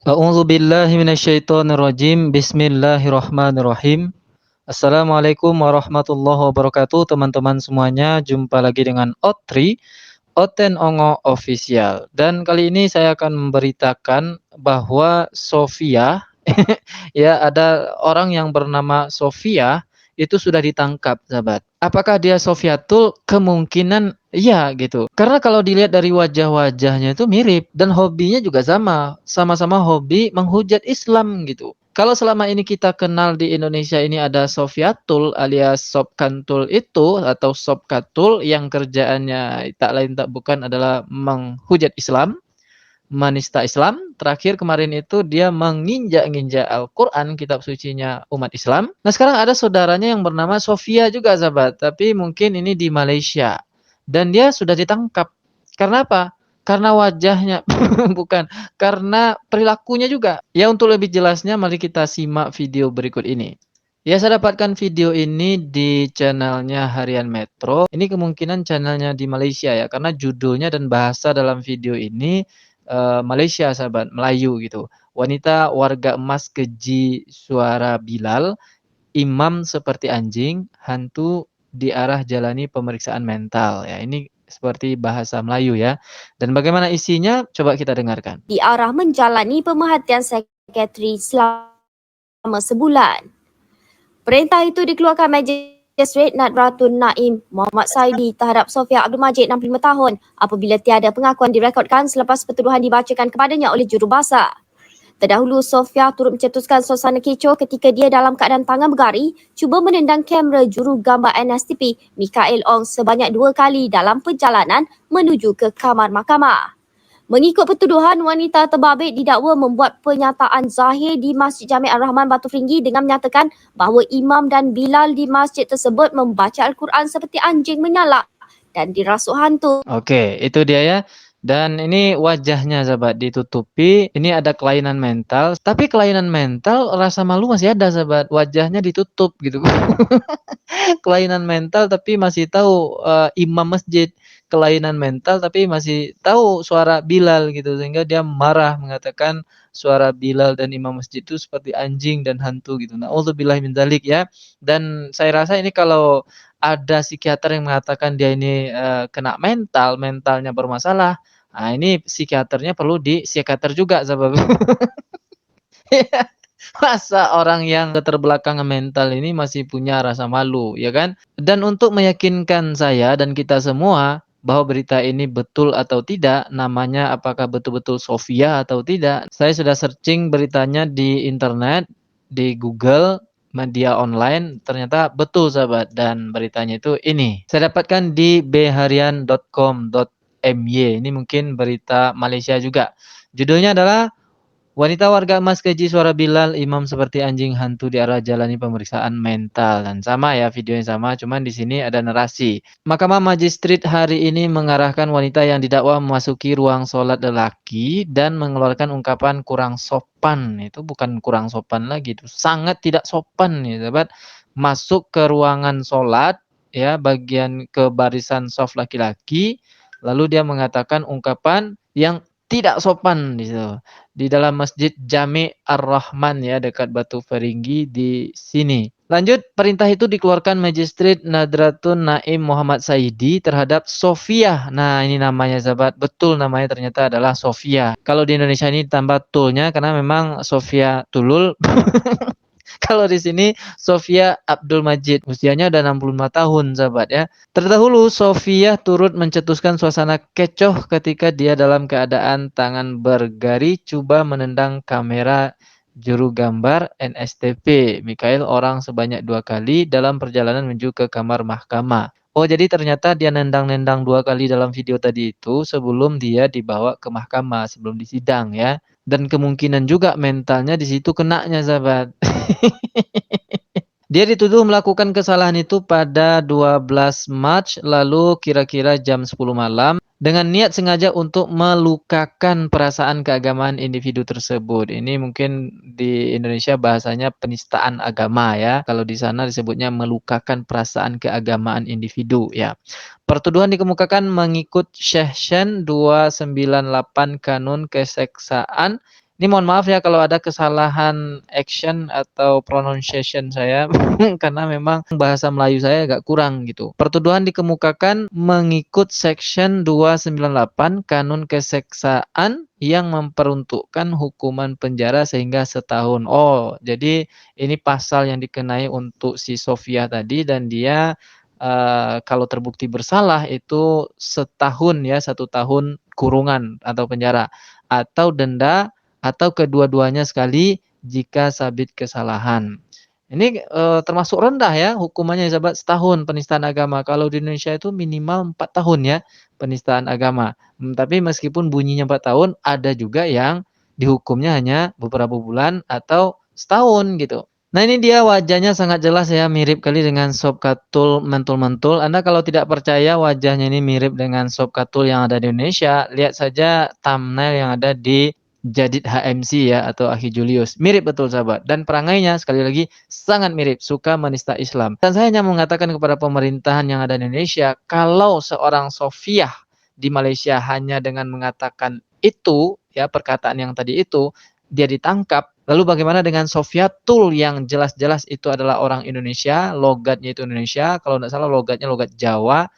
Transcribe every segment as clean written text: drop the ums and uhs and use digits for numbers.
A'udzu billahi minasyaitonir rajim. Bismillahirrahmanirrahim. Assalamualaikum warahmatullahi wabarakatuh, teman-teman semuanya. Jumpa lagi dengan Otri, Oten Ongo Official. Dan kali ini saya akan memberitakan bahwa Sofia, ya, ada orang yang bernama Sofia itu sudah ditangkap, sahabat. Apakah dia Sofiatul? Kemungkinan iya gitu. Karena kalau dilihat dari wajah-wajahnya itu mirip dan hobinya juga sama, sama-sama hobi menghujat Islam gitu. Kalau selama ini kita kenal di Indonesia ini ada Sofiatul alias Sob Kantul itu atau Sob Katul yang kerjaannya tak lain tak bukan adalah menghujat Islam, menista Islam. Terakhir kemarin itu dia menginjak-injak Al-Quran, kitab sucinya umat Islam. Nah sekarang ada saudaranya yang bernama Sofia juga, sahabat. Tapi mungkin ini di Malaysia. Dan dia sudah ditangkap. Karena apa? Karena wajahnya, bukan. Karena perilakunya juga. Ya untuk lebih jelasnya mari kita simak video berikut ini. Ya, saya dapatkan video ini di channelnya Harian Metro. Ini kemungkinan channelnya di Malaysia ya, karena judulnya dan bahasa dalam video ini Malaysia, sahabat, Melayu gitu. Wanita warga emas keji suara Bilal, imam seperti anjing, hantu diarah jalani pemeriksaan mental. Ya, ini seperti bahasa Melayu ya. Dan bagaimana isinya? Coba kita dengarkan. Diarah menjalani pemerhatian psikiatri selama sebulan. Perintah itu dikeluarkan Magistrate Nadratun Naim Muhammad Saidi terhadap Sofia Abdul Majid 65 tahun apabila tiada pengakuan direkodkan selepas pertuduhan dibacakan kepadanya oleh jurubahasa. Terdahulu, Sofia turut mencetuskan suasana kecoh ketika dia dalam keadaan tangan bergari cuba menendang kamera juru gambar NSTP Mikael Ong sebanyak 2 kali dalam perjalanan menuju ke kamar mahkamah. Mengikut pertuduhan, wanita terbabit didakwa membuat pernyataan zahir di Masjid Jami' Ar-Rahman Batu Feringgi dengan menyatakan bahawa imam dan Bilal di masjid tersebut membaca Al-Quran seperti anjing menyalak dan dirasuk hantu. Oke, itu dia ya. Dan ini wajahnya, sahabat, ditutupi. Ini ada kelainan mental. Tapi kelainan mental rasa malu masih ada, sahabat. Wajahnya ditutup gitu. Kelainan mental tapi masih tahu imam masjid, kelainan mental tapi masih tahu suara Bilal gitu, sehingga dia marah mengatakan suara Bilal dan imam masjid itu seperti anjing dan hantu gitu. Nauzubillah min dzalik ya. Dan saya rasa ini kalau ada psikiater yang mengatakan dia ini kena mental, mentalnya bermasalah. Nah, ini psikiaternya perlu di psikiater juga, sahabat. Masa orang yang keterbelakangan mental ini masih punya rasa malu, ya kan? Dan untuk meyakinkan saya dan kita semua bahwa berita ini betul atau tidak, namanya apakah betul-betul Sofia atau tidak, saya sudah searching beritanya di internet, di Google, media online, ternyata betul, sahabat. Dan beritanya itu ini. Saya dapatkan di beharian.com.my. Ini mungkin berita Malaysia juga. Judulnya adalah wanita warga emas keji suara Bilal, imam seperti anjing hantu diarah jalani pemeriksaan mental. Dan sama ya, videonya sama, cuman di sini ada narasi. Mahkamah Magistrate hari ini mengarahkan wanita yang didakwa memasuki ruang sholat lelaki dan mengeluarkan ungkapan kurang sopan. Itu bukan kurang sopan lagi, itu sangat tidak sopan nih, sahabat. Masuk ke ruangan sholat, ya, bagian ke barisan saf laki-laki, lalu dia mengatakan ungkapan yang tidak sopan di situ di dalam Masjid Jami' Ar-Rahman ya, dekat Batu Feringgi di sini. Lanjut, perintah itu dikeluarkan Magistrate Nadratun Naim Muhammad Saidi terhadap Sofia. Nah, ini namanya, sahabat. Betul namanya ternyata adalah Sofia. Kalau di Indonesia ini ditambah tulnya karena memang Sofia Tulul. Kalau di sini Sofia Abdul Majid, usianya udah 65 tahun, sahabat ya. Terdahulu Sofia turut mencetuskan suasana kecoh ketika dia dalam keadaan tangan bergari coba menendang kamera juru gambar NSTP Mikael orang sebanyak 2 kali dalam perjalanan menuju ke kamar mahkamah. Oh, jadi ternyata dia nendang-nendang 2 kali dalam video tadi itu sebelum dia dibawa ke mahkamah, sebelum disidang ya. Dan kemungkinan juga mentalnya di situ kenanya, sahabat. Dia dituduh melakukan kesalahan itu pada 12 Maret lalu kira-kira jam 10 malam dengan niat sengaja untuk melukakan perasaan keagamaan individu tersebut. Ini mungkin di Indonesia bahasanya penistaan agama ya. Kalau di sana disebutnya melukakan perasaan keagamaan individu ya. Pertuduhan dikemukakan mengikut Section 298 Kanun Keseksaan Ini mohon maaf ya kalau ada kesalahan action atau pronunciation saya karena memang bahasa Melayu saya agak kurang gitu. Pertuduhan dikemukakan mengikut Section 298 Kanun Keseksaan yang memperuntukkan hukuman penjara sehingga setahun. Oh, jadi ini pasal yang dikenai untuk si Sofia tadi dan dia kalau terbukti bersalah itu setahun ya, 1 tahun kurungan atau penjara atau denda atau kedua-duanya sekali jika sabit kesalahan. Ini termasuk rendah ya hukumannya ya sahabat, setahun penistaan agama. Kalau di Indonesia itu minimal 4 tahun ya penistaan agama. Tapi meskipun bunyinya 4 tahun, ada juga yang dihukumnya hanya beberapa bulan atau setahun gitu. Nah ini dia wajahnya sangat jelas ya, mirip kali dengan Sob Katul mentul-mentul. Anda kalau tidak percaya wajahnya ini mirip dengan Sob Katul yang ada di Indonesia, lihat saja thumbnail yang ada di Jadid HMC ya atau Akhi Julius. Mirip betul sahabat. Dan perangainya sekali lagi sangat mirip, suka menista Islam. Dan saya hanya mengatakan kepada pemerintahan yang ada di Indonesia, kalau seorang Sofiah di Malaysia hanya dengan mengatakan itu, ya perkataan yang tadi itu, dia ditangkap. Lalu bagaimana dengan Sofiatul yang jelas-jelas itu adalah orang Indonesia, logatnya itu Indonesia, kalau tidak salah logatnya logat Jawa.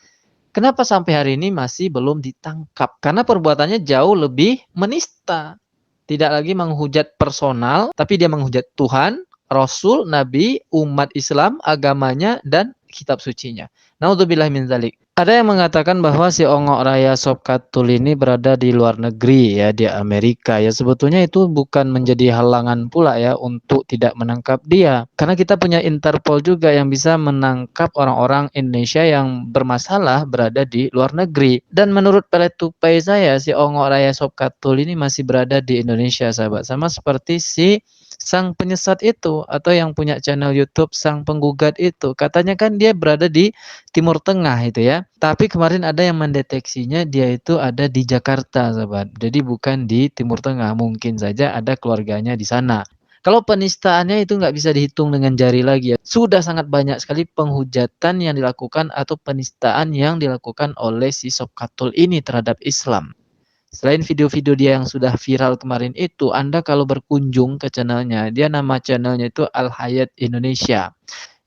Kenapa sampai hari ini masih belum ditangkap? Karena perbuatannya jauh lebih menista. Tidak lagi menghujat personal, tapi dia menghujat Tuhan, Rasul, Nabi, umat Islam, agamanya, dan kitab sucinya. Naudzubillah min zalik. Ada yang mengatakan bahwa si Ongok Raya Sob Katul ini berada di luar negeri ya, di Amerika ya. Sebetulnya itu bukan menjadi halangan pula ya untuk tidak menangkap dia. Karena kita punya Interpol juga yang bisa menangkap orang-orang Indonesia yang bermasalah berada di luar negeri. Dan menurut peletupai saya, si Ongok Raya Sob Katul ini masih berada di Indonesia sahabat. Sama seperti si sang penyesat itu atau yang punya channel YouTube sang penggugat itu. Katanya kan dia berada di Timur Tengah itu ya. Tapi kemarin ada yang mendeteksinya dia itu ada di Jakarta, sahabat. Jadi bukan di Timur Tengah. Mungkin saja ada keluarganya di sana. Kalau penistaannya itu nggak bisa dihitung dengan jari lagi ya. Sudah sangat banyak sekali penghujatan yang dilakukan atau penistaan yang dilakukan oleh si Sob Katul ini terhadap Islam. Selain video-video dia yang sudah viral kemarin itu, Anda kalau berkunjung ke channelnya, dia nama channelnya itu Al Hayat Indonesia.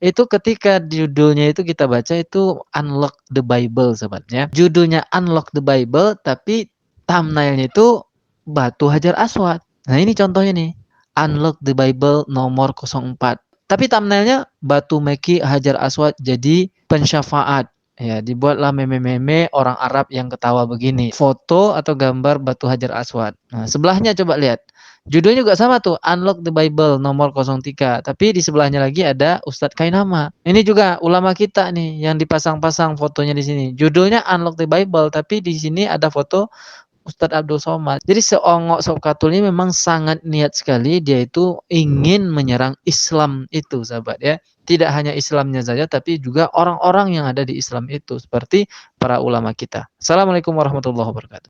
Itu ketika judulnya itu kita baca itu Unlock the Bible sobatnya. Judulnya Unlock the Bible tapi thumbnailnya itu Batu Hajar Aswad. Nah ini contohnya nih. Unlock the Bible nomor 04. Tapi thumbnailnya Batu Meki Hajar Aswad jadi pensyafaat. Ya, dibuatlah meme-meme orang Arab yang ketawa begini. Foto atau gambar Batu Hajar Aswad. Nah, sebelahnya coba lihat. Judulnya juga sama tuh, Unlock the Bible nomor 03. Tapi di sebelahnya lagi ada Ustadz Kainama. Ini juga ulama kita nih yang dipasang-pasang fotonya di sini. Judulnya Unlock the Bible, tapi di sini ada foto Ustadz Abdul Somad. Jadi seongok Sob Katul ini memang sangat niat sekali, dia itu ingin menyerang Islam itu sahabat ya. Tidak hanya Islamnya saja tapi juga orang-orang yang ada di Islam itu seperti para ulama kita. Assalamualaikum warahmatullahi wabarakatuh.